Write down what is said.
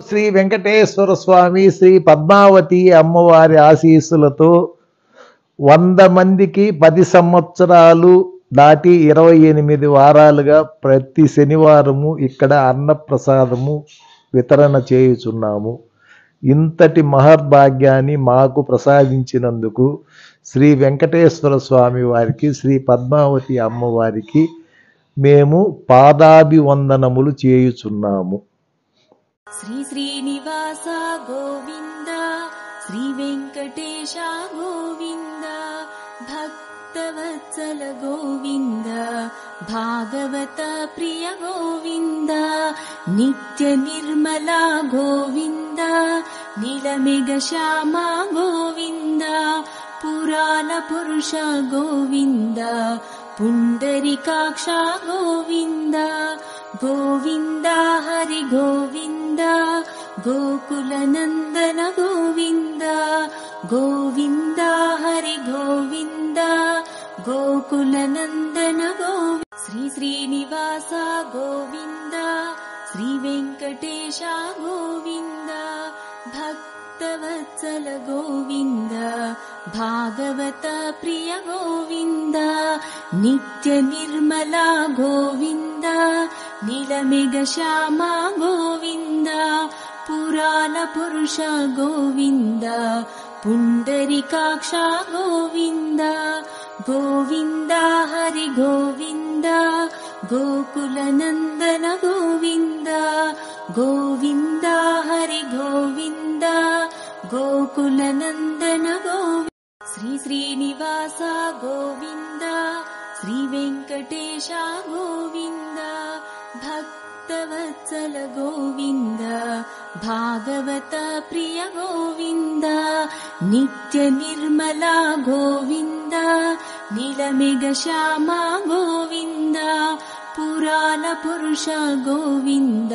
శ్రీ వెంకటేశ్వర స్వామి శ్రీ పద్మావతి అమ్మవారి ఆశీస్సులతో 100 మందికి 10 సంవత్సరాలు దాటి 28 వారాలుగా ప్రతి శనివారము ఇక్కడ అన్నప్రసాదము వితరణ చేయుచున్నాము. ఇంతటి మహర్భాగ్యాన్ని మాకు ప్రసాదించినందుకు శ్రీ వెంకటేశ్వర స్వామి వారికి, శ్రీ పద్మావతి అమ్మవారికి మేము పాదాభివందనములు చేయుచున్నాము. శ్రీ శ్రీనివాస గోవింద, శ్రీ వెంకటేశ గోవింద, భక్తవత్సల గోవింద, భాగవత ప్రియ గోవింద, నిత్య నిర్మల గోవింద, నీలమేఘ శ్యామ గోవింద, పురాణ పురుష గోవింద, పుండరీకాక్ష గోవింద, గోవింద హరి గోవింద, గోకుల నందన గోవింద, గోవింద హరి గోవింద, గోకుల నందన గోవింద. శ్రీ శ్రీనివాస గోవింద, శ్రీ వెంకటేశ గోవింద, భక్తవత్సల గోవింద, భాగవత ప్రియ గోవింద, నిత్య నిర్మల గోవింద, నీలమేఘ శ్యామ గోవింద, పురాణ పురుష గోవింద, పుండరీకాక్ష గోవింద, గోవింద హరి గోవింద, గోకుల నందన గోవింద, గోవింద హరి గోవింద, గోకుల నందన గోవింద. శ్రీ శ్రీనివాస గోవింద, శ్రీ వెంకటేశ గోవింద, భక్తవత్సల గోవింద, భాగవత ప్రియ గోవింద, నిత్య నిర్మల గోవింద, నీలమేఘ శ్యామ గోవింద, పురాణ పురుష గోవింద,